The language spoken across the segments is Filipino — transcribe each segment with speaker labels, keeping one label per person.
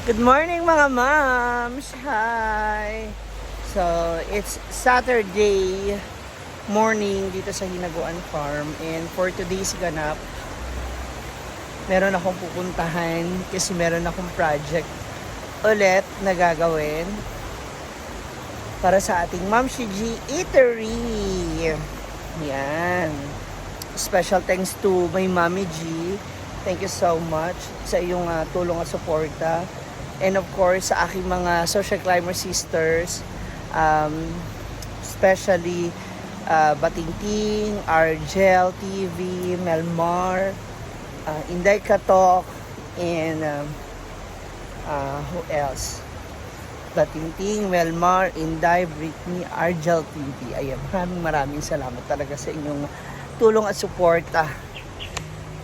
Speaker 1: Good morning mga moms! Hi! So, it's Saturday morning dito sa Hinaguan Farm. And for today's ganap, meron akong pupuntahan kasi meron akong project ulit na gagawin para sa ating Ma'am Shiji Eatery. Yan. Special thanks to my Mommy G. Thank you so much sa iyong tulong at suporta. And of course, sa aking mga social climber sisters, especially Batingting, Argel TV, Melmar, Inday Katok, and who else? Batingting, Melmar, Inday, Britney, Argel TV. Ayan, maraming salamat talaga sa inyong tulong at suporta.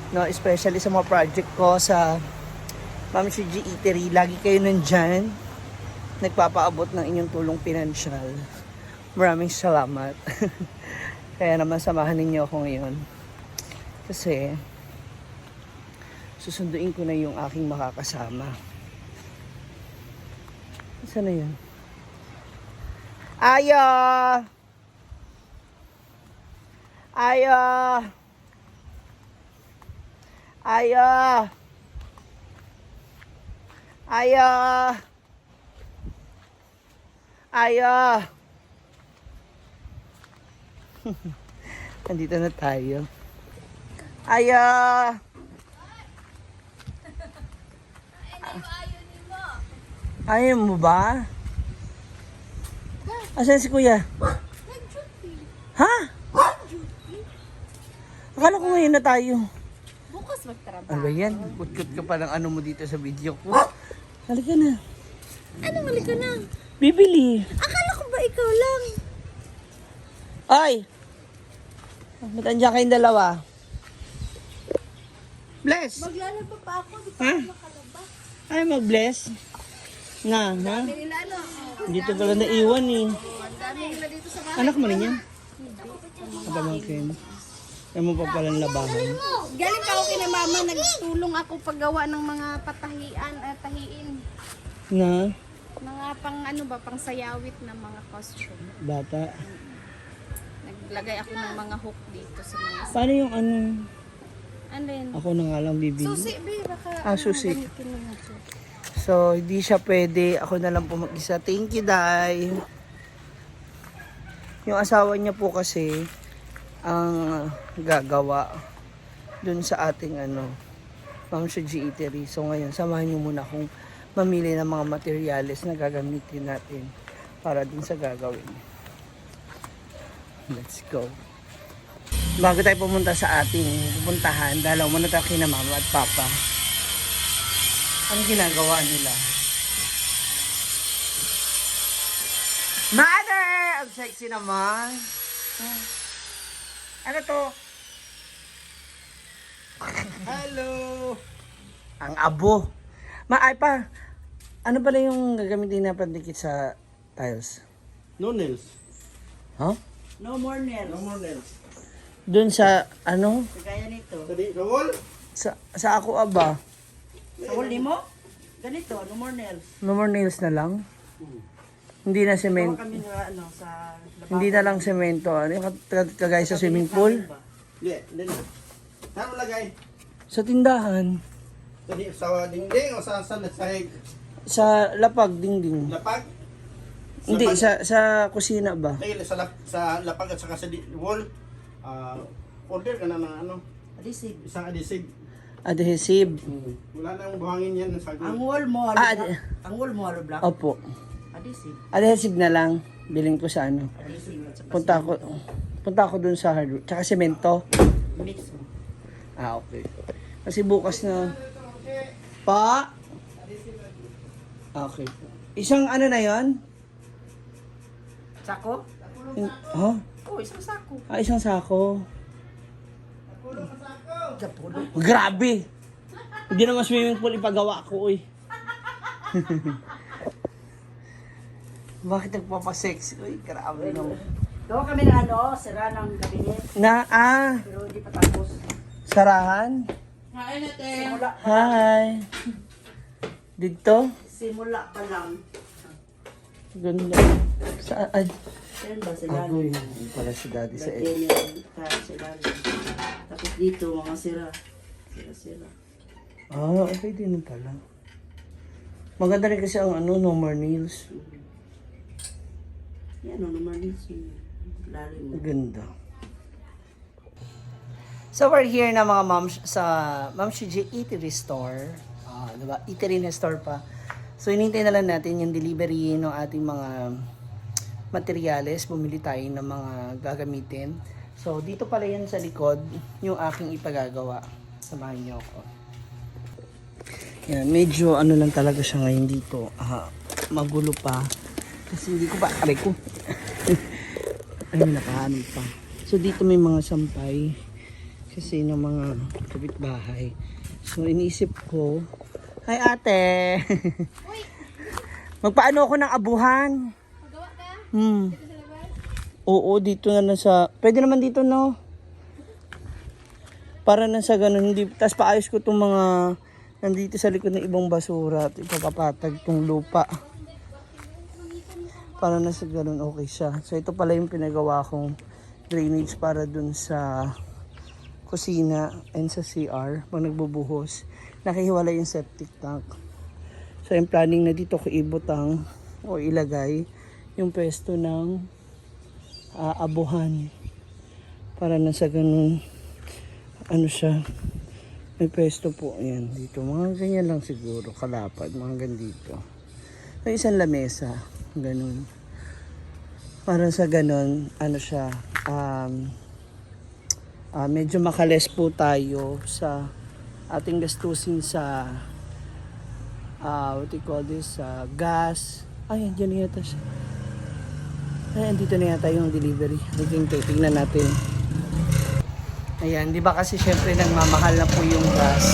Speaker 1: No, especially sa mga project ko sa Ma'am Shiji Eatery, lagi kayo nandyan, nagpapaabot ng inyong tulong pinansyal. Maraming salamat. Kaya naman samahan ninyo ako ngayon. Kasi, susunduin ko na yung aking makakasama. Saan na yun? Aya! Aya! Aya! Aya! Aya! Nandito na tayo. Aya! Ayaw mo ba? Asan si kuya? Ha? Akala ko ngayon na tayo.
Speaker 2: Bukas magtrabaho.
Speaker 1: Ano ba yan? Kutkut ka pa ng ano mo dito sa video ko. Halika na.
Speaker 2: Ano, mali ka na?
Speaker 1: Bibili.
Speaker 2: Akala ko ba ikaw lang?
Speaker 1: Ay! Ba't andyan kayong dalawa? Bless!
Speaker 2: Maglalaba pa ako, di pa
Speaker 1: Ha?
Speaker 2: ako makalaba.
Speaker 1: Ay, mag-bless. Na, ha?
Speaker 2: Nila ano?
Speaker 1: Dito pala naiwan eh.
Speaker 2: Ang dami nila dito sa bahay.
Speaker 1: Anak mo rin yan? Kapamangkin. Kaya mo pa palang labahan.
Speaker 2: Galing pa ako kina mama, nagtulong ako paggawa ng mga patahian at tahiin.
Speaker 1: Na?
Speaker 2: Mga pang ano ba, pang sayawit na mga costume.
Speaker 1: Bata.
Speaker 2: Naglagay ako ng mga hook dito sa mga...
Speaker 1: Paano yung ano?
Speaker 2: Ano yun?
Speaker 1: Ako na nga lang bibili.
Speaker 2: Susi, be, baka
Speaker 1: Susi.
Speaker 2: gamitin mo nga siya.
Speaker 1: So, hindi siya pwede. Ako na lang po mag-isa. Thank you, Day. Yung asawa niya po kasi ang gagawa dun sa ating Ma'am Shiji Eatery. So, ngayon, samahan niyo muna akong mamili ng mga materyales na gagamitin natin para dun sa gagawin. Let's go. Bago tayo pumunta sa ating pupuntahan, dalaw muna tayo kina mama at papa. Ang ginagawa nila? Mother! Ang sexy naman. Ano to?
Speaker 3: Hello!
Speaker 1: Ang abo. Ay pa, ano pala yung gagamitin na pandikit sa tiles?
Speaker 3: No nails.
Speaker 1: Huh?
Speaker 4: No more nails.
Speaker 3: No more nails.
Speaker 1: Doon sa,
Speaker 4: Kagaya nito.
Speaker 3: Tadi, the wall?
Speaker 1: sa ako aba.
Speaker 4: Sa huli mo? Ganito, no more nails.
Speaker 1: No more nails na lang. Hindi na
Speaker 4: Gawa
Speaker 1: semento.
Speaker 4: kami na sa lababo.
Speaker 1: Hindi na lang semento. Ano yung kagaya sa swimming pool?
Speaker 3: Hindi. Saan mo lagay?
Speaker 1: Sa tindahan.
Speaker 3: Tadi, sa dingding o sa sahig?
Speaker 1: Sa lapag, dingding.
Speaker 3: Lapag?
Speaker 1: Hindi, sa kusina ba?
Speaker 3: Ay, sa lapag at saka sa wall. Order ka na ng
Speaker 4: Adhesive.
Speaker 3: isang adhesive.
Speaker 1: Adhesive.
Speaker 3: Wala nang buhangin yan sa
Speaker 4: Ang wall mo,
Speaker 1: Ah,
Speaker 4: ang wall mo, hollow block.
Speaker 1: Opo.
Speaker 4: Adhesive.
Speaker 1: Adhesive na lang. Biling ko sa
Speaker 4: Adhesive.
Speaker 1: Punta ako dun sa hardwood. Tsaka semento.
Speaker 4: Mix mo.
Speaker 1: Okay. Kasi bukas na. Pa? Okay. Isang ano na yon?
Speaker 4: Sako?
Speaker 1: Huh?
Speaker 4: Oh, isang sako.
Speaker 1: Isang sako.
Speaker 4: Gapulo.
Speaker 1: Grabe! Hindi naman swimming pool ipagawa ko, uy. Bakit nagpapasexy? Uy, grabe naman.
Speaker 4: Gawa kami ng sira ng gabinet.
Speaker 1: Pero
Speaker 4: hindi pa tapos.
Speaker 1: Sarahan?
Speaker 4: Simula.
Speaker 1: Hi! Dito?
Speaker 4: Simula pa lang.
Speaker 1: Ganda. Saan?
Speaker 4: Yan ba sila?
Speaker 1: Agoy. Yung pala si daddy sa
Speaker 4: Lagyan
Speaker 1: edge.
Speaker 4: yung tayo sila. Tapos dito, mga sira. Sira-sira.
Speaker 1: Ah, okay din pala. Maganda rin kasi ang no more nails.
Speaker 4: Yan, ano naman dito. Lalim mo.
Speaker 1: Ganda. So we're here na mga moms sa Ma'am Shiji Eatery Store. Diba? Eatery na store pa. So inintay na lang natin yung delivery ng ating mga materyales. Bumili tayo ng mga gagamitin. So dito pala yan sa likod yung aking ipagagawa. Samahan niyo ako. Yan, medyo ano lang talaga siya ngayon dito. Magulo pa. Kasi hindi ko pa, aray ko. Ay, nakahanap pa. So dito may mga sampay. Kasi ng mga kapitbahay. So iniisip ko, hi ate! Magpaano ako ng abuhan?
Speaker 2: Magawa ka?
Speaker 1: Hmm.
Speaker 2: Dito sa labas?
Speaker 1: Oo, dito na lang sa... Pwede naman dito, no? Para na sa ganun. Hindi, tapos paayos ko itong mga... Nandito sa likod ng ibang basura. At ipapapatag itong lupa. Para na sa ganun, okay siya. So ito pala yung pinagawa kong drainage para dun sa kusina and sa CR. Pag nagbubuhos, nakihiwala yung septic tank. So yung planning na dito ko ibutang o ilagay yung pwesto ng abuhan. Para na sa ganun, ano siya, may pwesto po. Ayan, dito. Mga ganyan lang siguro, kalapad, mga ganito. So isang lamesa, ganun. Para sa ganun, ano siya, medyo makales po tayo sa ating gastusin sa what you call this, gas. Ay, dyan na yata siya. Ay, andito na yata yung delivery. Tingnan natin. Ayan, di ba kasi syempre nagmamahal na po yung gas.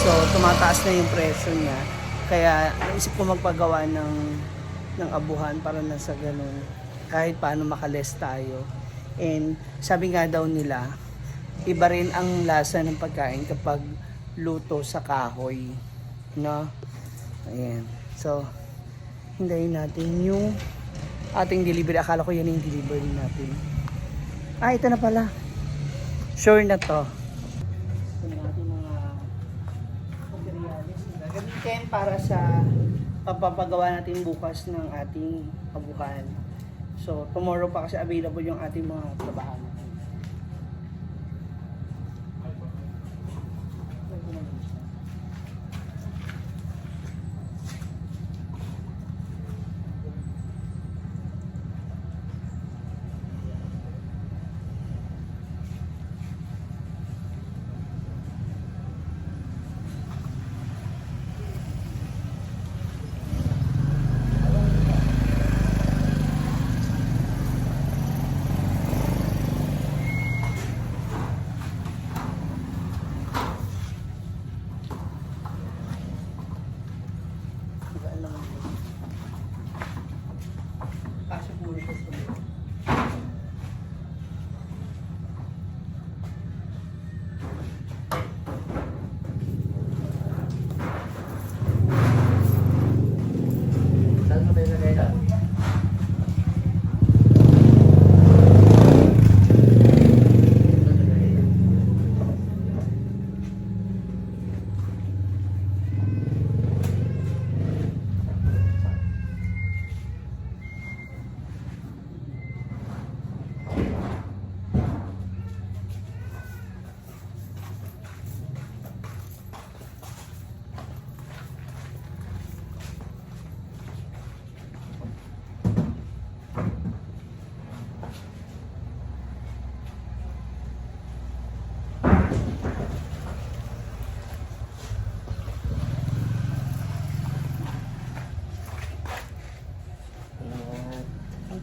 Speaker 1: So, tumataas na yung presyo niya. Kaya, naisip ko magpagawa ng abuhan para na sa ganun. Kahit paano makales tayo. And sabi nga daw nila, iba rin ang lasa ng pagkain kapag luto sa kahoy. No? Ayan. So, hintayin natin yung ating delivery. Akala ko yan yung delivery natin. Ah, ito na pala. Sure na to. Ito na ating mga materials na gagamitin para sa papapagawa natin bukas ng ating abuhan. So, tomorrow pa kasi available yung ating mga trabaho.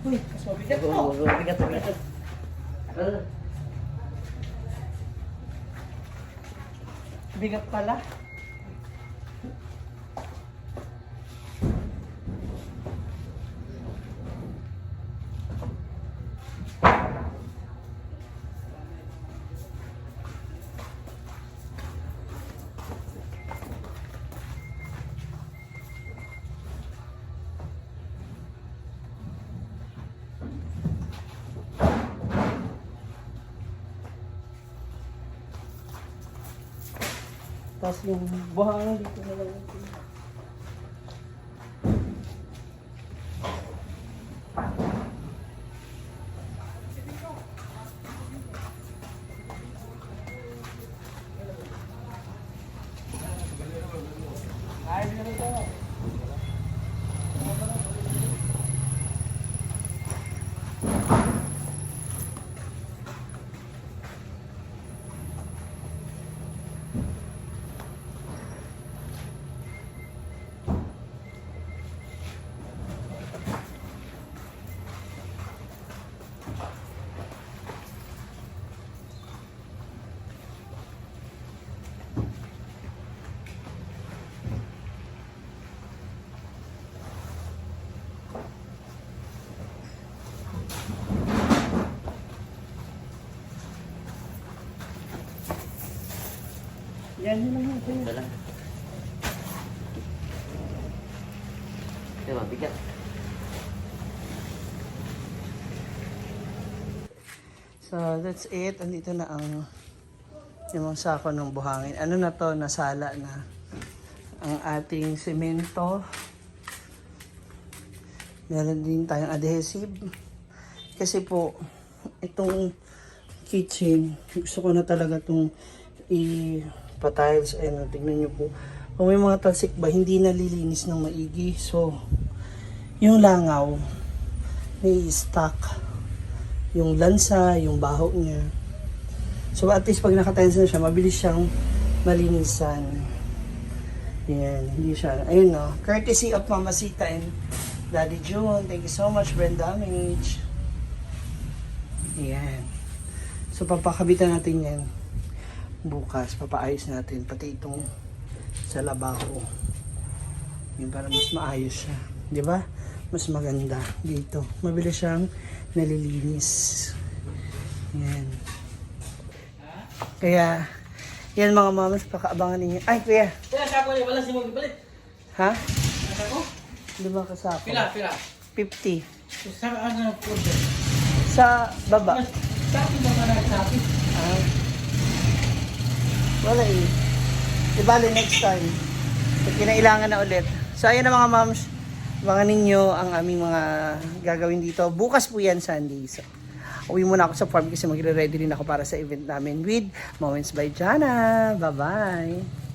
Speaker 1: Uy, so bigat po.
Speaker 4: Bigat.
Speaker 1: Bigat pala. Tapos yung buhangin dito na lang. Yan yun lang natin.
Speaker 4: Ito lang. Ito, mabigat.
Speaker 1: So, that's it. Andito na ang yung mga sako ng buhangin. Ano na to? Nasala na ang ating semento. Meron din tayong adhesive. Kasi po, itong kitchen, gusto ko na talaga itong i-tiles. Ayun, tignan nyo po. Kung may mga talsik ba, hindi nalilinis ng maigi. So, yung langaw, may stock. Yung lansa, yung baho niya. So, at least pag nakatiles na siya, mabilis siyang malinisan. Yan, hindi siya. Ayun no, courtesy of Mama Sita and Daddy June. Thank you so much, Brand Damage. Yan. So, papakabitan natin yan. Bukas, papaayos natin. Pati itong sa lababo. Yan, para mas maayos siya. Di ba? Mas maganda dito. Mabilis siyang nalilinis. Yan. Kaya, yan mga mamas, pakaabangan ninyo. Ay, kuya.
Speaker 5: Pila sa ako wala si mo gipalit.
Speaker 1: Ha?
Speaker 5: Sa ako?
Speaker 1: Lima ka sa ako.
Speaker 5: Pila.
Speaker 1: 50.
Speaker 5: Sa ano po.
Speaker 1: Sa baba.
Speaker 5: Sa akin ba nagsabi?
Speaker 1: Ah. Wala eh. Di bali next time. Pag kinailangan na ulit. So, ayan na mga moms. Mga ninyo ang aming mga gagawin dito. Bukas po yan, Sunday. So, uwi muna ako sa farm kasi magre-ready rin ako para sa event namin with Moments by Jana. Bye-bye!